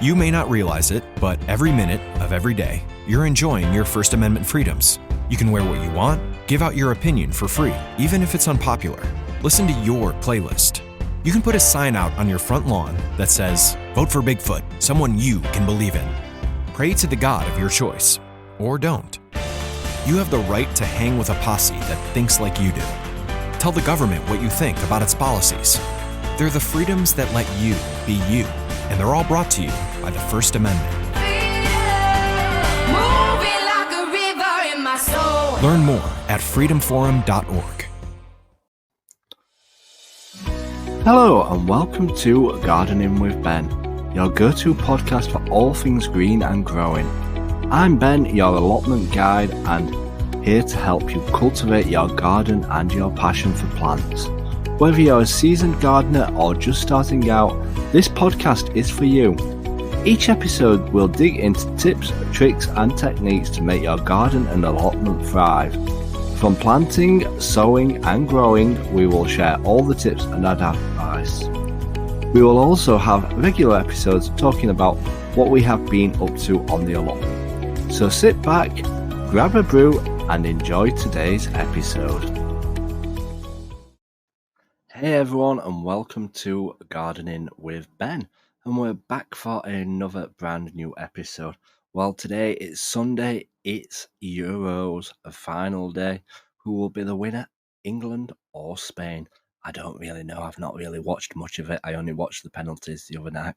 You may not realize it, but every minute of every day, you're enjoying your First Amendment freedoms. You can wear what you want, give out your opinion for free, even if it's unpopular. Listen to your playlist. You can put a sign out on your front lawn that says, "Vote for Bigfoot, someone you can believe in." Pray to the God of your choice, or don't. You have the right to hang with a posse that thinks like you do. Tell the government what you think about its policies. They're the freedoms that let you be you, and they're all brought to you by the First Amendment. Learn more at freedomforum.org. Hello and welcome to Gardening with Ben, your go-to podcast for all things green and growing. I'm Ben, your allotment guide, and here to help you cultivate your garden and your passion for plants. Whether you're a seasoned gardener or just starting out, this podcast is for you. Each episode will dig into tips, tricks and techniques to make your garden and allotment thrive. From planting, sowing and growing, we will share all the tips and advice. We will also have regular episodes talking about what we have been up to on the allotment. So sit back, grab a brew and enjoy today's episode. Hey everyone and welcome to Gardening with Ben, and we're back for another brand new episode. Well, today it's Sunday, it's Euros, a final day. Who will be the winner, England or Spain? I don't really know, I've not really watched much of it. I only watched the penalties the other night.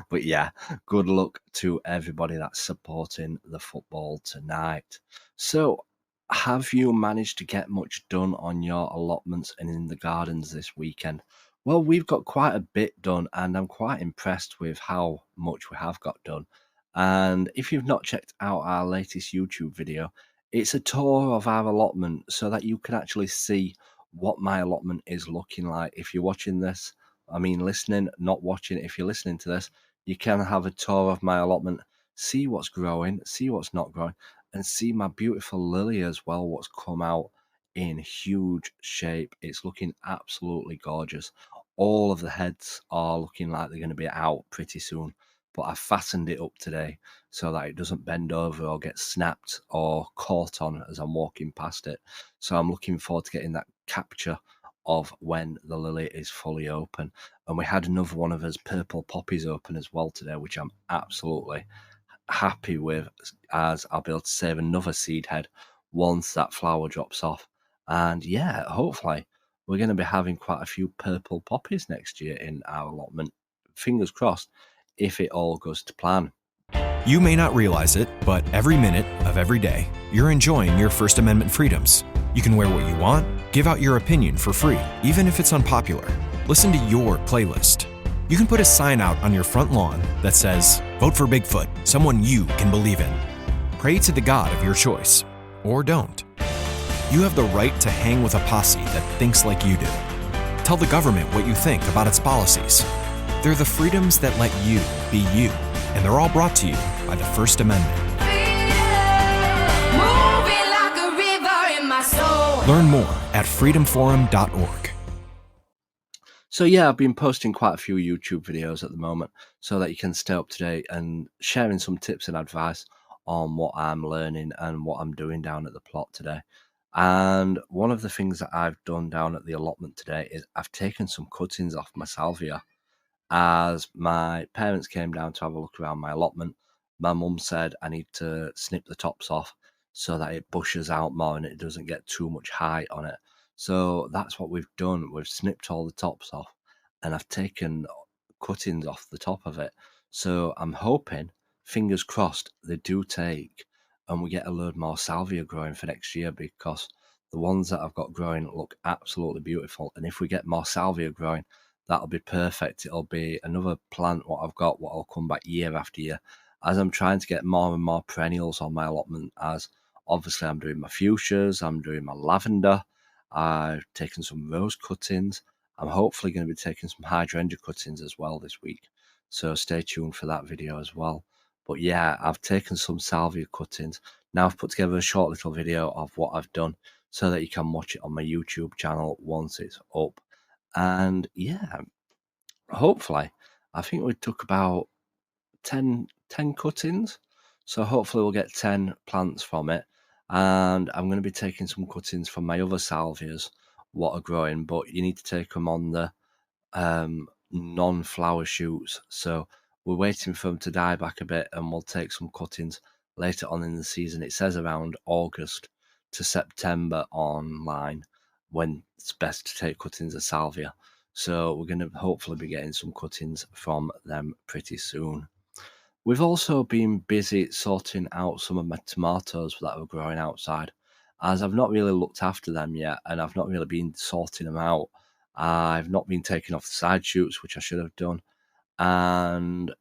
But yeah, good luck to everybody that's supporting the football tonight. So, have you managed to get much done on your allotments and in the gardens this weekend? Well, we've got quite a bit done and I'm quite impressed with how much we have got done. And if you've not checked out our latest YouTube video, it's a tour of our allotment so that you can actually see what my allotment is looking like. If you're watching this, listening, not watching. If you're listening to this, you can have a tour of my allotment, see what's growing, see what's not growing, and see my beautiful lily as well, what's come out in huge shape. It's looking absolutely gorgeous. All of the heads are looking like they're going to be out pretty soon, but I fastened it up today so that it doesn't bend over or get snapped or caught on as I'm walking past it. So I'm looking forward to getting that capture of when the lily is fully open. And we had another one of his purple poppies open as well today, which I'm absolutely happy with, as I'll be able to save another seed head once that flower drops off. And yeah, hopefully we're going to be having quite a few purple poppies next year in our allotment. Fingers crossed, if it all goes to plan. You may not realize it, but every minute of every day, you're enjoying your First Amendment freedoms. You can wear what you want, give out your opinion for free, even if it's unpopular. Listen to your playlist. You can put a sign out on your front lawn that says, "Vote for Bigfoot, someone you can believe in." Pray to the God of your choice, or don't. You have the right to hang with a posse that thinks like you do. Tell the government what you think about its policies. They're the freedoms that let you be you, and they're all brought to you by the First Amendment. Learn more at freedomforum.org. So yeah, I've been posting quite a few YouTube videos at the moment so that you can stay up to date and sharing some tips and advice on what I'm learning and what I'm doing down at the plot today. And one of the things that I've done down at the allotment today is I've taken some cuttings off my salvia. As my parents came down to have a look around my allotment, my mum said I need to snip the tops off so that it bushes out more and it doesn't get too much height on it. So that's what we've done. We've snipped all the tops off and I've taken cuttings off the top of it. So I'm hoping, fingers crossed, they do take and we get a load more salvia growing for next year, because the ones that I've got growing look absolutely beautiful. And if we get more salvia growing, that'll be perfect. It'll be another plant what I've got, what will come back year after year, as I'm trying to get more and more perennials on my allotment. As obviously I'm doing my fuchsias, I'm doing my lavender, I've taken some rose cuttings. I'm hopefully going to be taking some hydrangea cuttings as well this week, so stay tuned for that video as well. But yeah, I've taken some salvia cuttings. Now I've put together a short little video of what I've done so that you can watch it on my YouTube channel once it's up. And yeah, hopefully I think we took about 10 cuttings. So hopefully we'll get 10 plants from it. And I'm going to be taking some cuttings from my other salvias, what are growing, but you need to take them on the non-flower shoots. So we're waiting for them to die back a bit, and we'll take some cuttings later on in the season. It says around August to September online when it's best to take cuttings of salvia. So we're going to hopefully be getting some cuttings from them pretty soon. We've also been busy sorting out some of my tomatoes that are growing outside, as I've not really looked after them yet, and I've not really been sorting them out. I've not been taking off the side shoots, which I should have done, and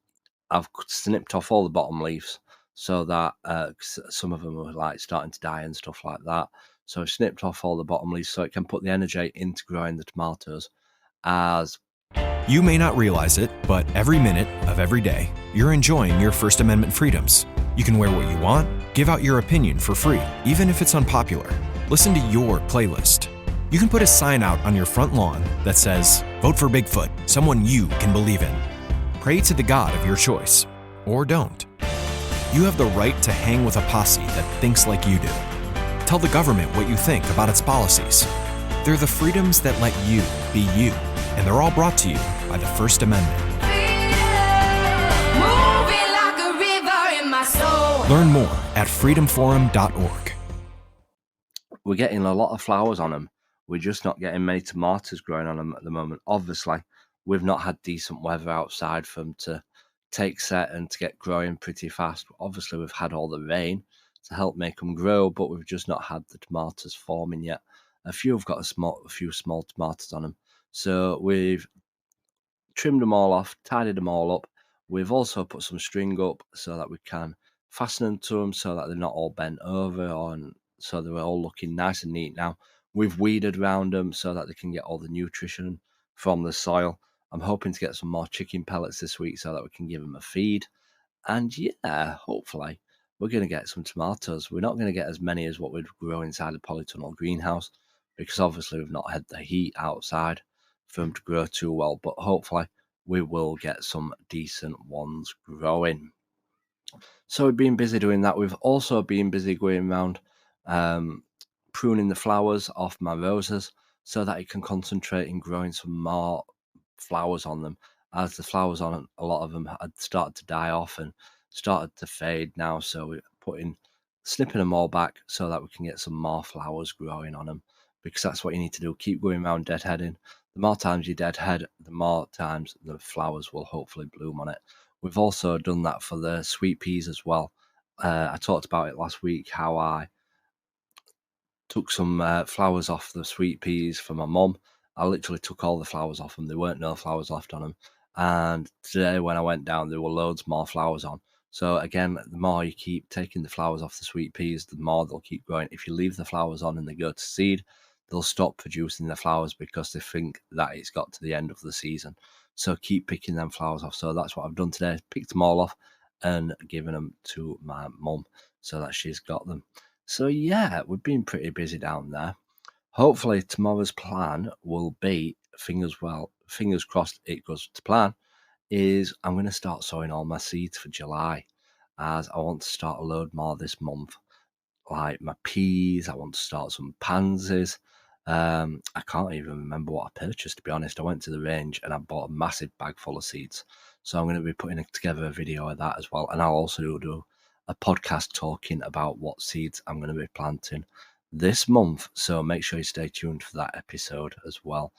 I've snipped off all the bottom leaves so that some of them were like starting to die and stuff like that. So I've snipped off all the bottom leaves so it can put the energy into growing the tomatoes. As You may not realize it, but every minute of every day, you're enjoying your First Amendment freedoms. You can wear what you want, give out your opinion for free, even if it's unpopular. Listen to your playlist. You can put a sign out on your front lawn that says, "Vote for Bigfoot, someone you can believe in." Pray to the God of your choice, or don't. You have the right to hang with a posse that thinks like you do. Tell the government what you think about its policies. They're the freedoms that let you be you, and they're all brought to you by the First Amendment. Learn more at freedomforum.org. we're getting a lot of flowers on them. We're just not getting many tomatoes growing on them at the moment. Obviously, we've not had decent weather outside for them to take set and to get growing pretty fast. Obviously, we've had all the rain to help make them grow, but we've just not had the tomatoes forming yet. A few have got a few small tomatoes on them. So we've trimmed them all off, tidied them all up. We've also put some string up so that we can fasten them to them so that they're not all bent over, so they're all looking nice and neat now. We've weeded around them so that they can get all the nutrition from the soil. I'm hoping to get some more chicken pellets this week so that we can give them a feed. And yeah, hopefully we're going to get some tomatoes. We're not going to get as many as what we'd grow inside a polytunnel greenhouse because obviously we've not had the heat outside for them to grow too well, but hopefully we will get some decent ones growing. So we've been busy doing that. We've also been busy going around pruning the flowers off my roses so that it can concentrate in growing some more flowers on them, as the flowers on a lot of them had started to die off and started to fade now. So we're snipping them all back so that we can get some more flowers growing on them, because that's what you need to do. Keep going around deadheading. The more times you deadhead, the more times the flowers will hopefully bloom on it. We've also done that for the sweet peas as well. I talked about it last week, how I took some flowers off the sweet peas for my mum. I literally took all the flowers off them. There weren't no flowers left on them. And today when I went down, there were loads more flowers on. So again, the more you keep taking the flowers off the sweet peas, the more they'll keep growing. If you leave the flowers on and they go to seed, they'll stop producing the flowers because they think that it's got to the end of the season. So keep picking them flowers off. So that's what I've done today. Picked them all off and given them to my mum so that she's got them. So yeah, we've been pretty busy down there. Hopefully tomorrow's plan will be, fingers crossed it goes to plan, is I'm going to start sowing all my seeds for July, as I want to start a load more this month. Like my peas, I want to start some pansies. I can't even remember what I purchased, to be honest. I went to the range and I bought a massive bag full of seeds. So I'm going to be putting together a video of that as well. And I'll also do a podcast talking about what seeds I'm going to be planting this month. So make sure you stay tuned for that episode as well.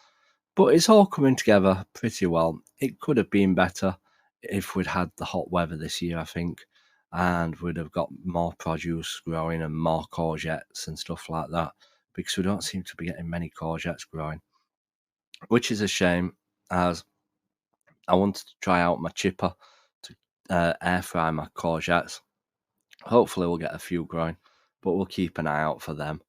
But it's all coming together pretty well. It could have been better if we'd had the hot weather this year, I think, and we'd have got more produce growing and more courgettes and stuff like that, because we don't seem to be getting many courgettes growing, which is a shame, as I wanted to try out my chipper to air fry my courgettes. Hopefully we'll get a few growing, but we'll keep an eye out for them.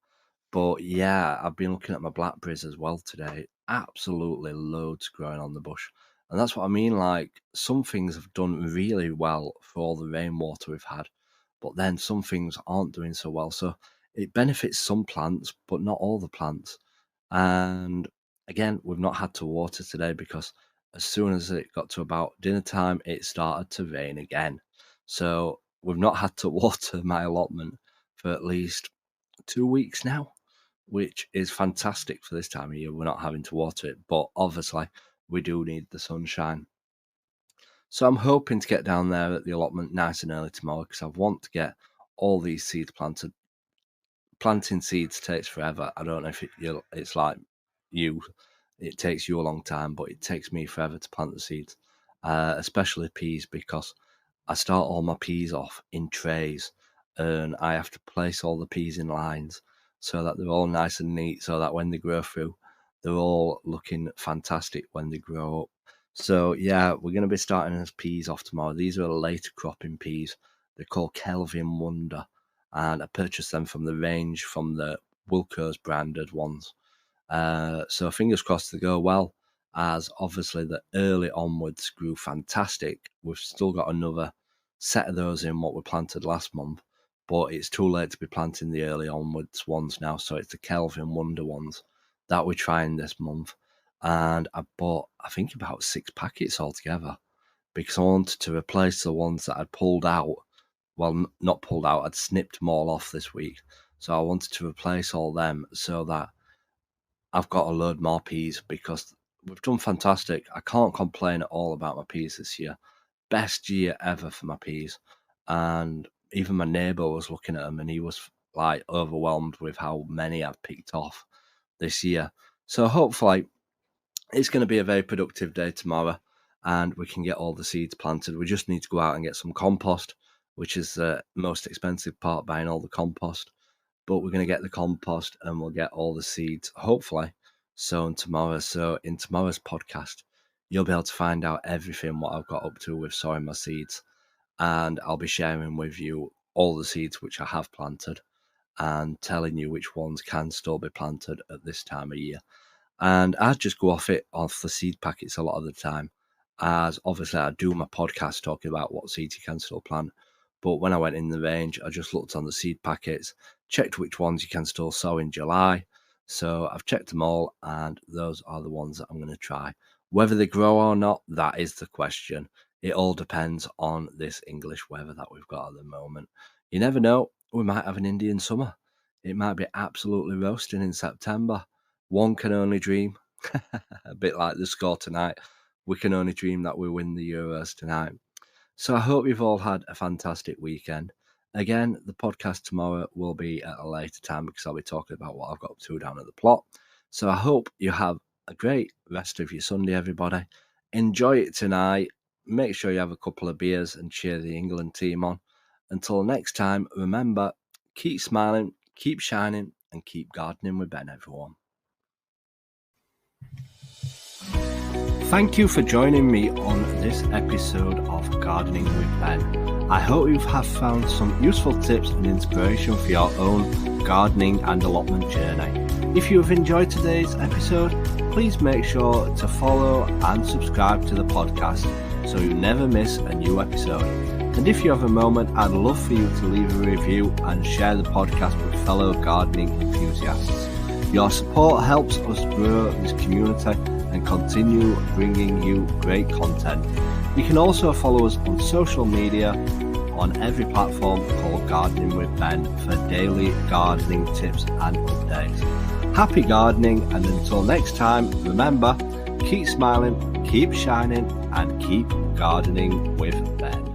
But yeah, I've been looking at my blackberries as well today. Absolutely loads growing on the bush. And that's what I mean, like some things have done really well for all the rainwater we've had, but then some things aren't doing so well. So it benefits some plants, but not all the plants. And again, we've not had to water today because as soon as it got to about dinner time, it started to rain again. So we've not had to water my allotment for at least 2 weeks now, which is fantastic for this time of year. We're not having to water it, but obviously we do need the sunshine. So I'm hoping to get down there at the allotment nice and early tomorrow because I want to get all these seeds planted. Planting seeds takes forever. I don't know if it's like you. It takes you a long time, but it takes me forever to plant the seeds, especially peas, because I start all my peas off in trays and I have to place all the peas in lines so that they're all nice and neat, so that when they grow through, they're all looking fantastic when they grow up. So yeah, we're going to be starting as peas off tomorrow. These are later cropping peas. They're called Kelvin Wonder, and I purchased them from the range from the Wilco's branded ones. So fingers crossed they go well, as obviously the early onwards grew fantastic. We've still got another set of those in what we planted last month, but it's too late to be planting the early onwards ones now. So it's the Kelvin Wonder ones that we're trying this month. And I bought, I think, about 6 packets altogether because I wanted to replace the ones that I'd pulled out. Well, not pulled out, I'd snipped them all off this week. So I wanted to replace all them so that I've got a load more peas because we've done fantastic. I can't complain at all about my peas this year. Best year ever for my peas. And even my neighbour was looking at them and he was like overwhelmed with how many I've picked off this year. So hopefully it's going to be a very productive day tomorrow and we can get all the seeds planted. We just need to go out and get some compost, which is the most expensive part, buying all the compost. But we're going to get the compost and we'll get all the seeds, hopefully, sown tomorrow. So in tomorrow's podcast, you'll be able to find out everything what I've got up to with sowing my seeds. And I'll be sharing with you all the seeds which I have planted and telling you which ones can still be planted at this time of year. And I just go off the seed packets a lot of the time, as obviously I do my podcast talking about what seeds you can still plant. But when I went in the range, I just looked on the seed packets, checked which ones you can still sow in July. So I've checked them all, and those are the ones that I'm going to try. Whether they grow or not, that is the question. It all depends on this English weather that we've got at the moment. You never know, we might have an Indian summer. It might be absolutely roasting in September. One can only dream. A bit like the score tonight. We can only dream that we win the Euros tonight. So I hope you've all had a fantastic weekend. Again, the podcast tomorrow will be at a later time because I'll be talking about what I've got up to down at the plot. So I hope you have a great rest of your Sunday, everybody. Enjoy it tonight. Make sure you have a couple of beers and cheer the England team on. Until next time, remember, keep smiling, keep shining, and keep gardening with Ben, everyone. Thank you for joining me on this episode of Gardening with Ben. I hope you have found some useful tips and inspiration for your own gardening and allotment journey. If you have enjoyed today's episode, please make sure to follow and subscribe to the podcast so you never miss a new episode. And if you have a moment, I'd love for you to leave a review and share the podcast with fellow gardening enthusiasts. Your support helps us grow this community and continue bringing you great content. You can also follow us on social media on every platform called Gardening with Ben for daily gardening tips and updates. Happy gardening, and until next time, remember, keep smiling, keep shining, and keep gardening with Ben.